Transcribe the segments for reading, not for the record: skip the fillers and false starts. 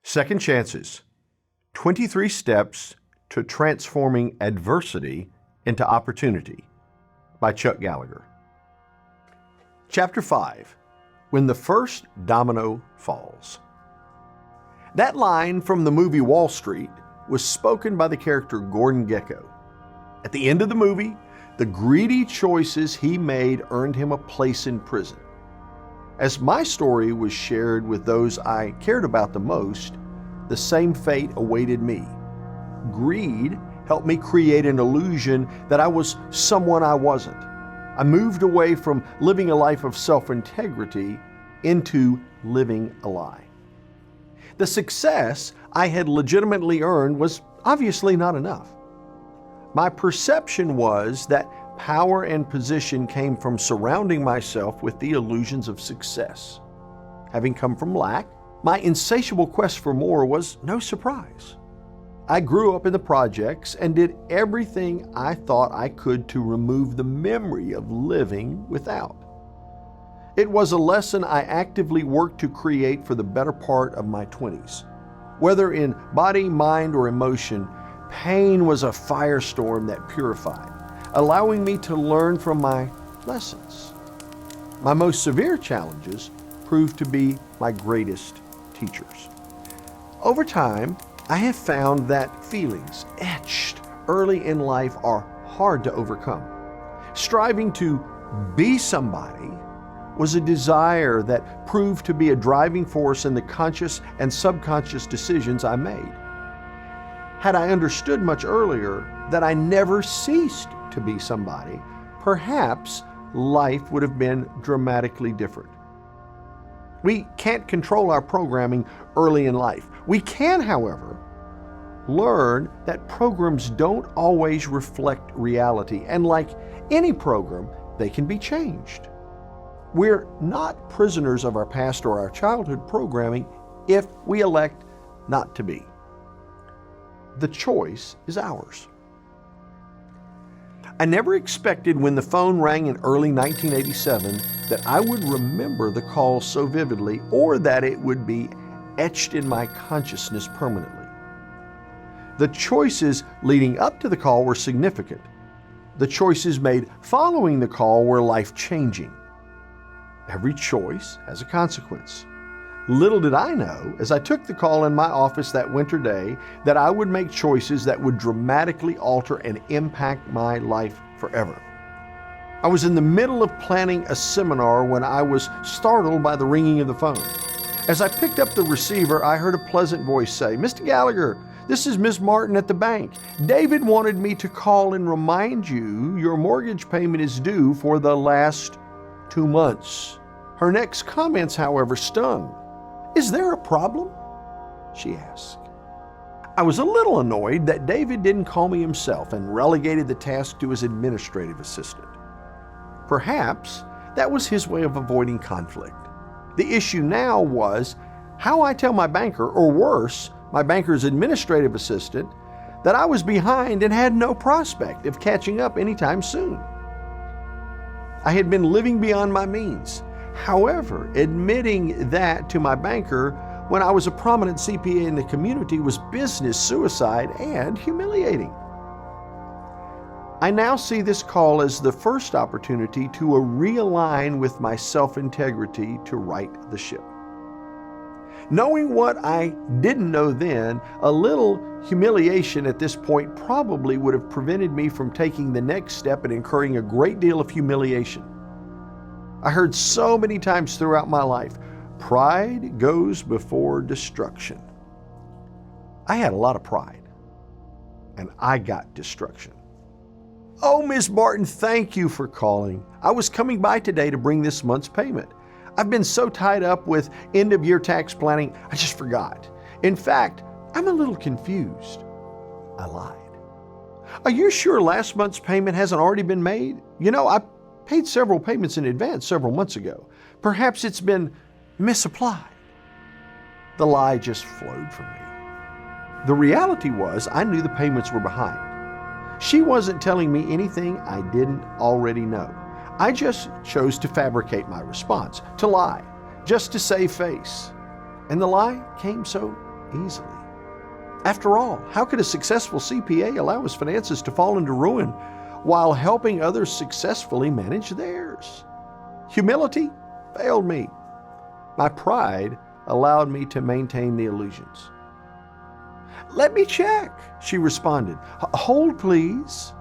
Second Chances, 23 Steps to Transforming Adversity into Opportunity by Chuck Gallagher. Chapter 5, When the First Domino Falls. That line from the movie Wall Street was spoken by the character Gordon Gekko. At the end of the movie, the greedy choices he made earned him a place in prison. As my story was shared with those I cared about the most, the same fate awaited me. Greed helped me create an illusion that I was someone I wasn't. I moved away from living a life of self-integrity into living a lie. The success I had legitimately earned was obviously not enough. My perception was that power and position came from surrounding myself with the illusions of success. Having come from lack, my insatiable quest for more was no surprise. I grew up in the projects and did everything I thought I could to remove the memory of living without. It was a lesson I actively worked to create for the better part of my 20s. Whether in body, mind, or emotion, pain was a firestorm that purified, allowing me to learn from my lessons. My most severe challenges proved to be my greatest teachers. Over time, I have found that feelings etched early in life are hard to overcome. Striving to be somebody was a desire that proved to be a driving force in the conscious and subconscious decisions I made. Had I understood much earlier that I never ceased to be somebody, perhaps life would have been dramatically different. We can't control our programming early in life. We can, however, learn that programs don't always reflect reality, and like any program, they can be changed. We're not prisoners of our past or our childhood programming if we elect not to be. The choice is ours. I never expected when the phone rang in early 1987 that I would remember the call so vividly, or that it would be etched in my consciousness permanently. The choices leading up to the call were significant. The choices made following the call were life-changing. Every choice has a consequence. Little did I know, as I took the call in my office that winter day, that I would make choices that would dramatically alter and impact my life forever. I was in the middle of planning a seminar when I was startled by the ringing of the phone. As I picked up the receiver, I heard a pleasant voice say, "Mr. Gallagher, this is Ms. Martin at the bank. David wanted me to call and remind you your mortgage payment is due for the last 2 months." Her next comments, however, stung. "Is there a problem?" she asked. I was a little annoyed that David didn't call me himself and relegated the task to his administrative assistant. Perhaps that was his way of avoiding conflict. The issue now was how I tell my banker, or worse, my banker's administrative assistant, that I was behind and had no prospect of catching up anytime soon. I had been living beyond my means. However, admitting that to my banker when I was a prominent CPA in the community was business suicide and humiliating. I now see this call as the first opportunity to realign with my self-integrity to right the ship. Knowing what I didn't know then, a little humiliation at this point probably would have prevented me from taking the next step and incurring a great deal of humiliation. I heard so many times throughout my life, pride goes before destruction. I had a lot of pride, and I got destruction. "Oh, Ms. Martin, thank you for calling. I was coming by today to bring this month's payment. I've been so tied up with end-of-year tax planning, I just forgot. In fact, I'm a little confused." I lied. "Are you sure last month's payment hasn't already been made? You know, I paid several payments in advance several months ago. Perhaps it's been misapplied." The lie just flowed from me. The reality was I knew the payments were behind. She wasn't telling me anything I didn't already know. I just chose to fabricate my response, to lie, just to save face. And the lie came so easily. After all, how could a successful CPA allow his finances to fall into ruin while helping others successfully manage theirs? Humility failed me. My pride allowed me to maintain the illusions. "Let me check," she responded. "Hold, please."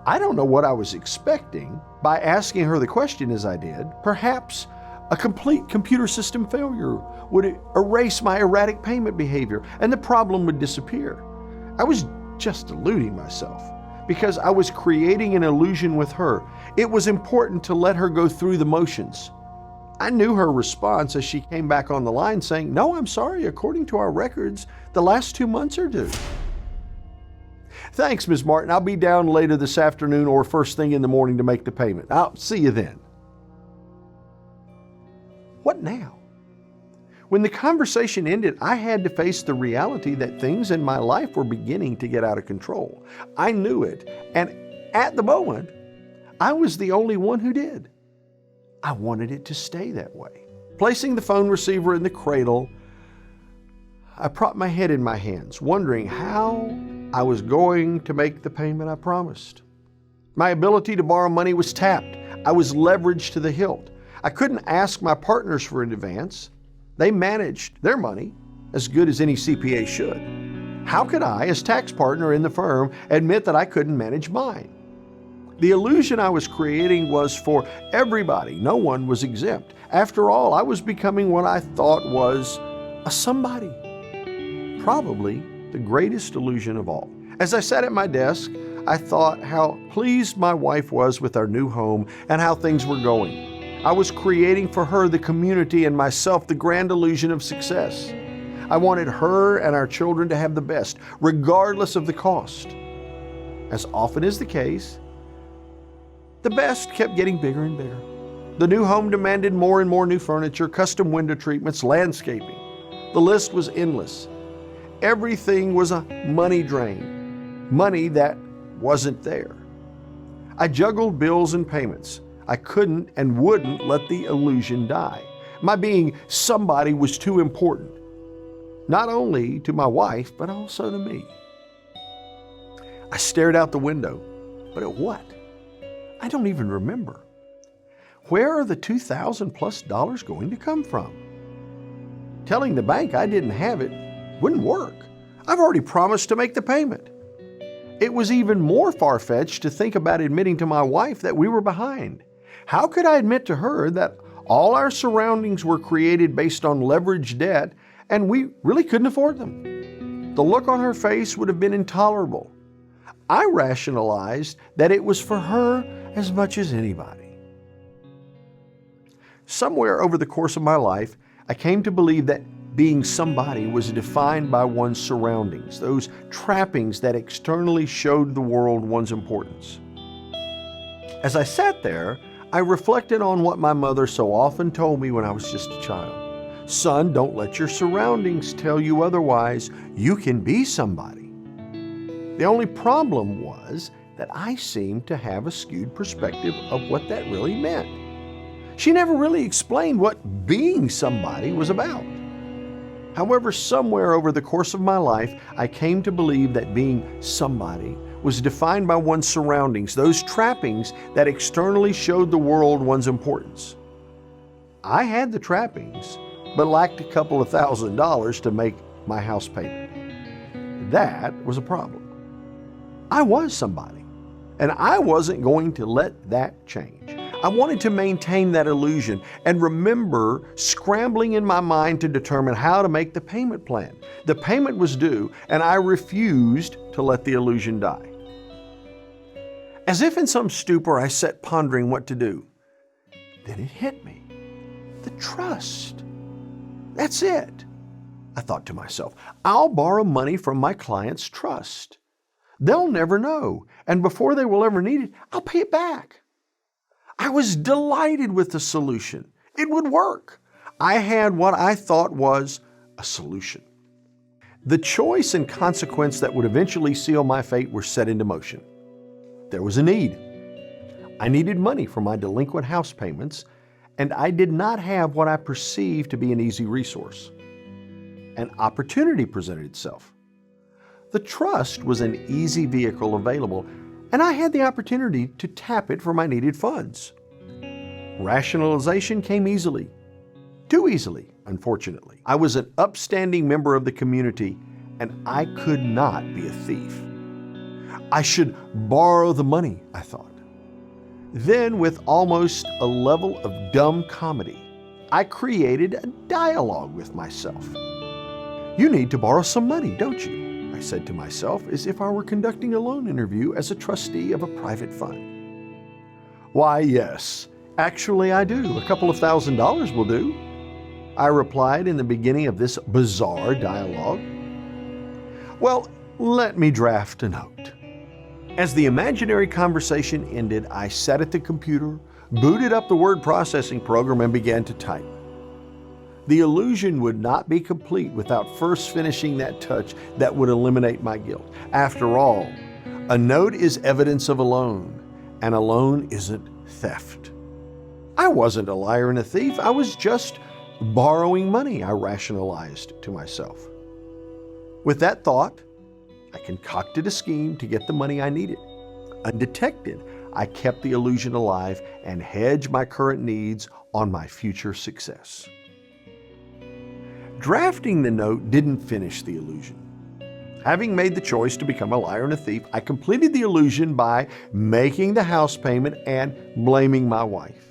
I don't know what I was expecting by asking her the question as I did. Perhaps a complete computer system failure would erase my erratic payment behavior and the problem would disappear. I was just deluding myself because I was creating an illusion with her. It was important to let her go through the motions. I knew her response as she came back on the line saying, "No, I'm sorry. According to our records, the last 2 months are due." "Thanks, Ms. Martin. I'll be down later this afternoon or first thing in the morning to make the payment. I'll see you then." What now? When the conversation ended, I had to face the reality that things in my life were beginning to get out of control. I knew it, and at the moment, I was the only one who did. I wanted it to stay that way. Placing the phone receiver in the cradle, I propped my head in my hands, wondering how I was going to make the payment I promised. My ability to borrow money was tapped. I was leveraged to the hilt. I couldn't ask my partners for an advance. They managed their money as good as any CPA should. How could I, as tax partner in the firm, admit that I couldn't manage mine? The illusion I was creating was for everybody. No one was exempt. After all, I was becoming what I thought was a somebody. Probably the greatest illusion of all. As I sat at my desk, I thought how pleased my wife was with our new home and how things were going. I was creating for her, the community, and myself the grand illusion of success. I wanted her and our children to have the best, regardless of the cost. As often is the case, the best kept getting bigger and bigger. The new home demanded more and more new furniture, custom window treatments, landscaping. The list was endless. Everything was a money drain, money that wasn't there. I juggled bills and payments. I couldn't and wouldn't let the illusion die. My being somebody was too important, not only to my wife, but also to me. I stared out the window, but at what? I don't even remember. Where are the $2,000+ going to come from? Telling the bank I didn't have it wouldn't work. I've already promised to make the payment. It was even more far-fetched to think about admitting to my wife that we were behind. How could I admit to her that all our surroundings were created based on leveraged debt and we really couldn't afford them? The look on her face would have been intolerable. I rationalized that it was for her as much as anybody. Somewhere over the course of my life, I came to believe that being somebody was defined by one's surroundings, those trappings that externally showed the world one's importance. As I sat there, I reflected on what my mother so often told me when I was just a child. "Son, don't let your surroundings tell you otherwise. You can be somebody." The only problem was that I seemed to have a skewed perspective of what that really meant. She never really explained what being somebody was about. However, somewhere over the course of my life, I came to believe that being somebody was defined by one's surroundings, those trappings that externally showed the world one's importance. I had the trappings, but lacked a couple of $1,000s to make my house payment. That was a problem. I was somebody, and I wasn't going to let that change. I wanted to maintain that illusion and remember scrambling in my mind to determine how to make the payment plan. The payment was due, and I refused to let the illusion die. As if in some stupor, I sat pondering what to do. Then it hit me. The trust. That's it. I thought to myself, I'll borrow money from my client's trust. They'll never know, and before they will ever need it, I'll pay it back. I was delighted with the solution. It would work. I had what I thought was a solution. The choice and consequence that would eventually seal my fate were set into motion. There was a need. I needed money for my delinquent house payments, and I did not have what I perceived to be an easy resource. an opportunity presented itself. The trust was an easy vehicle available, and I had the opportunity to tap it for my needed funds. Rationalization came easily. Too easily, unfortunately. I was an upstanding member of the community, and I could not be a thief. I should borrow the money, I thought. Then, with almost a level of dumb comedy, I created a dialogue with myself. "You need to borrow some money, don't you?" I said to myself, as if I were conducting a loan interview as a trustee of a private fund. "Why, yes, actually I do. A couple of $1,000s will do," I replied in the beginning of this bizarre dialogue. "Well, let me draft a note." As the imaginary conversation ended, I sat at the computer, booted up the word processing program, and began to type. The illusion would not be complete without first finishing that touch that would eliminate my guilt. After all, a note is evidence of a loan, and a loan isn't theft. I wasn't a liar and a thief. I was just borrowing money, I rationalized to myself. With that thought, I concocted a scheme to get the money I needed. Undetected, I kept the illusion alive and hedged my current needs on my future success. Drafting the note didn't finish the illusion. Having made the choice to become a liar and a thief, I completed the illusion by making the house payment and blaming my wife.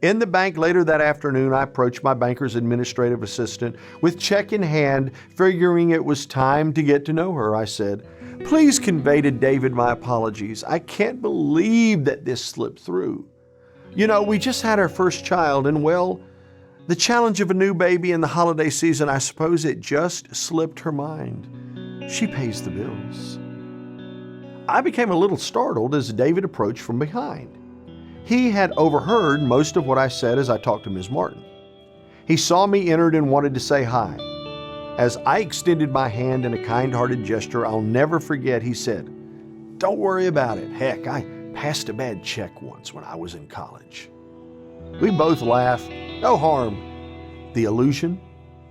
In the bank later that afternoon, I approached my banker's administrative assistant with check in hand, figuring it was time to get to know her. I said, "Please convey to David my apologies. I can't believe that this slipped through. You know, we just had our first child, and well, the challenge of a new baby in the holiday season, I suppose it just slipped her mind. She pays the bills." I became a little startled as David approached from behind. He had overheard most of what I said as I talked to Ms. Martin. He saw me entered and wanted to say hi. As I extended my hand in a kind-hearted gesture I'll never forget, he said, "Don't worry about it. Heck, I passed a bad check once when I was in college." We both laughed. No harm. The illusion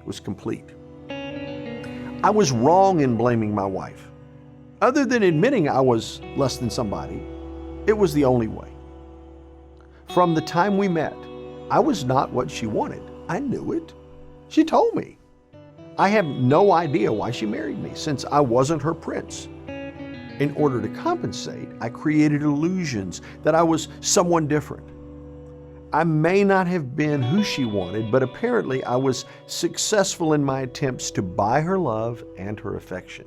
was complete. I was wrong in blaming my wife. Other than admitting I was less than somebody, it was the only way. From the time we met, I was not what she wanted. I knew it. She told me. I have no idea why she married me, since I wasn't her prince. In order to compensate, I created illusions that I was someone different. I may not have been who she wanted, but apparently I was successful in my attempts to buy her love and her affection.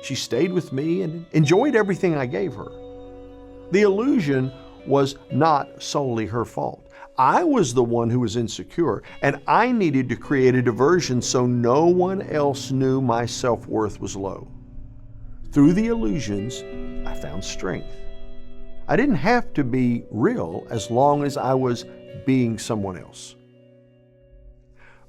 She stayed with me and enjoyed everything I gave her. The illusion was not solely her fault. I was the one who was insecure, and I needed to create a diversion so no one else knew my self-worth was low. Through the illusions, I found strength. I didn't have to be real as long as I was being someone else.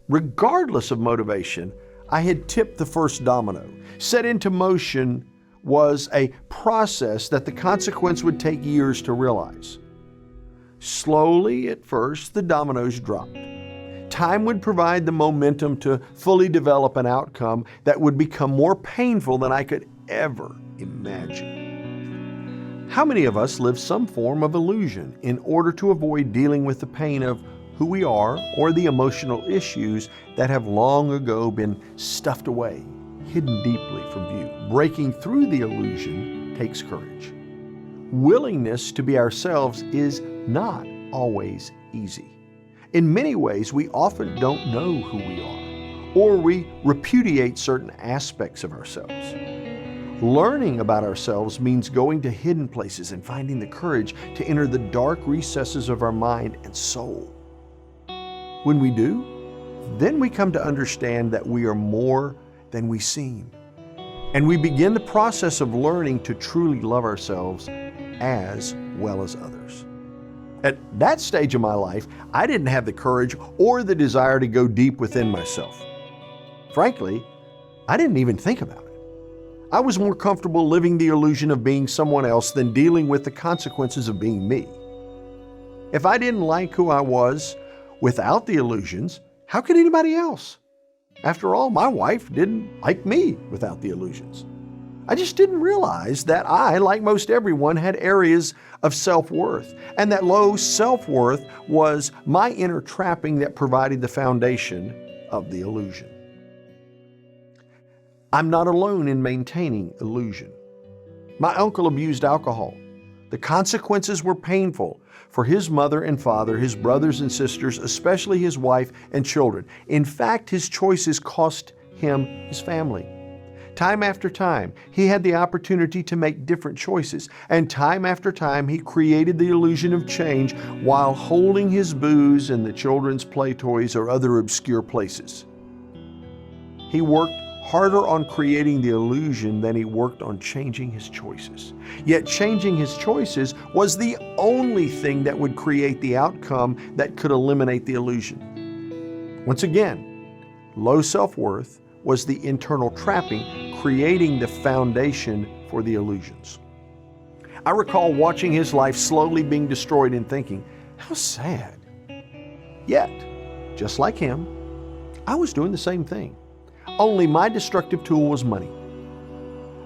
Regardless of motivation, I had tipped the first domino. Set into motion was a process that the consequence would take years to realize. Slowly, at first, the dominoes dropped. Time would provide the momentum to fully develop an outcome that would become more painful than I could ever imagine. How many of us live some form of illusion in order to avoid dealing with the pain of who we are or the emotional issues that have long ago been stuffed away, hidden deeply from view? Breaking through the illusion takes courage. Willingness to be ourselves is not always easy. In many ways, we often don't know who we are, or we repudiate certain aspects of ourselves. Learning about ourselves means going to hidden places and finding the courage to enter the dark recesses of our mind and soul. When we do, then we come to understand that we are more than we seem. And we begin the process of learning to truly love ourselves as well as others. At that stage of my life, I didn't have the courage or the desire to go deep within myself. Frankly, I didn't even think about it. I was more comfortable living the illusion of being someone else than dealing with the consequences of being me. If I didn't like who I was without the illusions, how could anybody else? After all, my wife didn't like me without the illusions. I just didn't realize that I, like most everyone, had areas of self-worth, and that low self-worth was my inner trapping that provided the foundation of the illusion. I'm not alone in maintaining illusion. My uncle abused alcohol. The consequences were painful for his mother and father, his brothers and sisters, especially his wife and children. In fact, his choices cost him his family. Time after time, he had the opportunity to make different choices, and time after time, he created the illusion of change while holding his booze in the children's play toys or other obscure places. He worked harder on creating the illusion than he worked on changing his choices. Yet changing his choices was the only thing that would create the outcome that could eliminate the illusion. Once again, low self-worth was the internal trapping, creating the foundation for the illusions. I recall watching his life slowly being destroyed and thinking, how sad. Yet, just like him, I was doing the same thing. Only my destructive tool was money.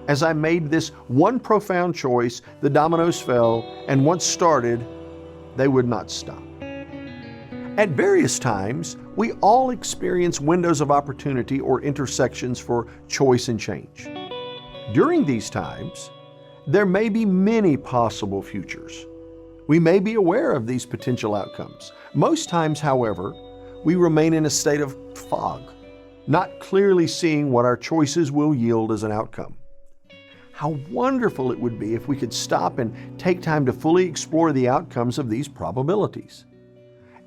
As I made this one profound choice, the dominoes fell, and once started, they would not stop. At various times, we all experience windows of opportunity or intersections for choice and change. During these times, there may be many possible futures. We may be aware of these potential outcomes. Most times, however, we remain in a state of fog, not clearly seeing what our choices will yield as an outcome. How wonderful it would be if we could stop and take time to fully explore the outcomes of these probabilities.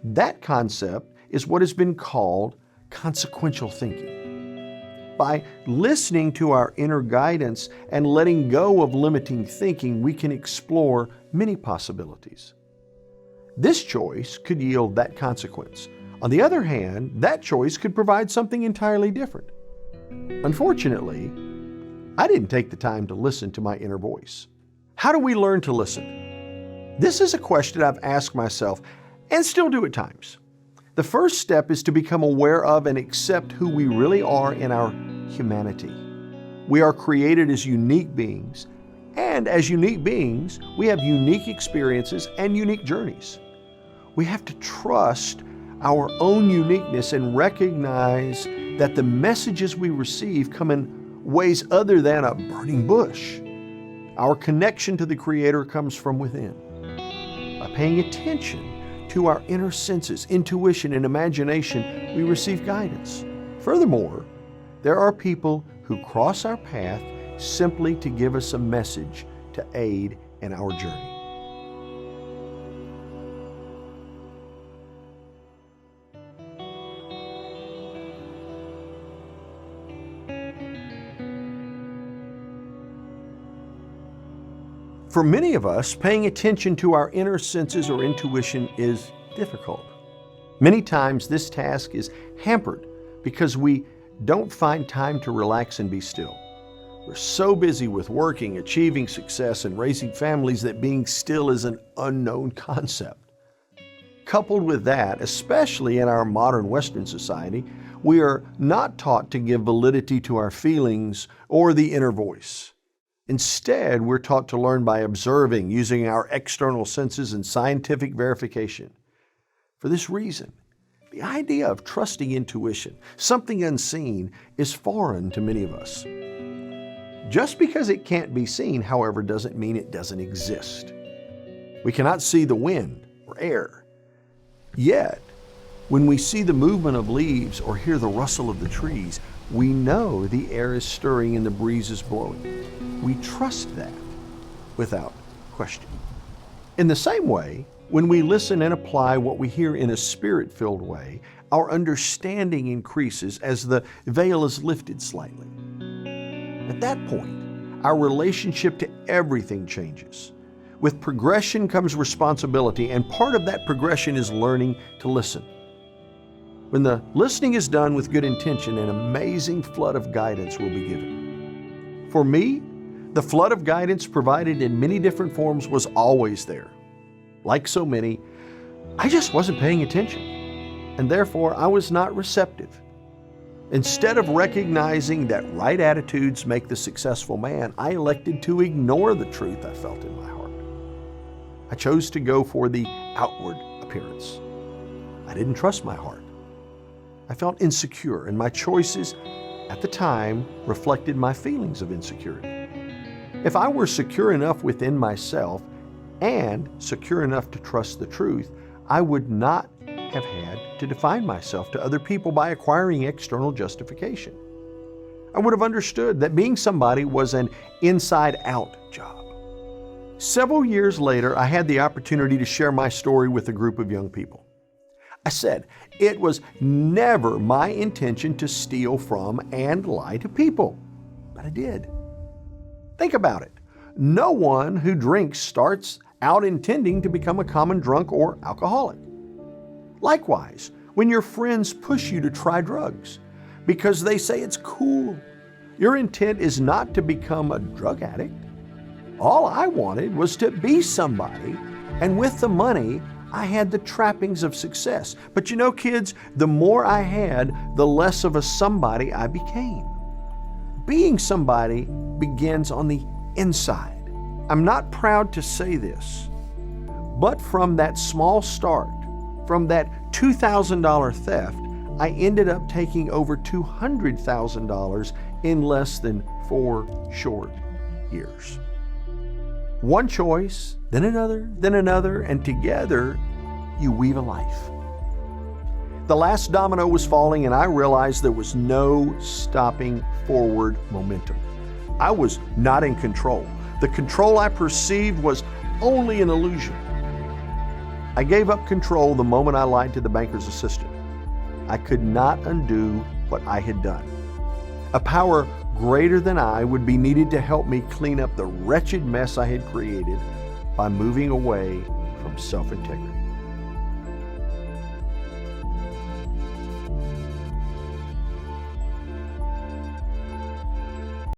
That concept is what has been called consequential thinking. By listening to our inner guidance and letting go of limiting thinking, we can explore many possibilities. This choice could yield that consequence. On the other hand, that choice could provide something entirely different. Unfortunately, I didn't take the time to listen to my inner voice. How do we learn to listen? This is a question I've asked myself and still do at times. The first step is to become aware of and accept who we really are in our humanity. We are created as unique beings, and as unique beings, we have unique experiences and unique journeys. We have to trust our own uniqueness and recognize that the messages we receive come in ways other than a burning bush. Our connection to the Creator comes from within. By paying attention to our inner senses, intuition, and imagination, we receive guidance. Furthermore, there are people who cross our path simply to give us a message to aid in our journey. For many of us, paying attention to our inner senses or intuition is difficult. Many times this task is hampered because we don't find time to relax and be still. We're so busy with working, achieving success, and raising families that being still is an unknown concept. Coupled with that, especially in our modern Western society, we are not taught to give validity to our feelings or the inner voice. Instead, we're taught to learn by observing, using our external senses and scientific verification. For this reason, the idea of trusting intuition, something unseen, is foreign to many of us. Just because it can't be seen, however, doesn't mean it doesn't exist. We cannot see the wind or air. Yet, when we see the movement of leaves or hear the rustle of the trees, we know the air is stirring and the breeze is blowing. We trust that without question. In the same way, when we listen and apply what we hear in a spirit-filled way, our understanding increases as the veil is lifted slightly. At that point, our relationship to everything changes. With progression comes responsibility, and part of that progression is learning to listen. When the listening is done with good intention, an amazing flood of guidance will be given. For me, the flood of guidance provided in many different forms was always there. Like so many, I just wasn't paying attention, and therefore I was not receptive. Instead of recognizing that right attitudes make the successful man, I elected to ignore the truth I felt in my heart. I chose to go for the outward appearance. I didn't trust my heart. I felt insecure, and my choices at the time reflected my feelings of insecurity. If I were secure enough within myself and secure enough to trust the truth, I would not have had to define myself to other people by acquiring external justification. I would have understood that being somebody was an inside-out job. Several years later, I had the opportunity to share my story with a group of young people. I said, it was never my intention to steal from and lie to people, but I did. Think about it. No one who drinks starts out intending to become a common drunk or alcoholic. Likewise, when your friends push you to try drugs because they say it's cool, your intent is not to become a drug addict. All I wanted was to be somebody, and with the money, I had the trappings of success. But you know, kids, the more I had, the less of a somebody I became. Being somebody begins on the inside. I'm not proud to say this, but from that small start, from that $2,000 theft, I ended up taking over $200,000 in less than 4 short years. One choice, then another, and together you weave a life. The last domino was falling, and I realized there was no stopping forward momentum. I was not in control. The control I perceived was only an illusion. I gave up control the moment I lied to the banker's assistant. I could not undo what I had done. A power greater than I would be needed to help me clean up the wretched mess I had created by moving away from self-integrity.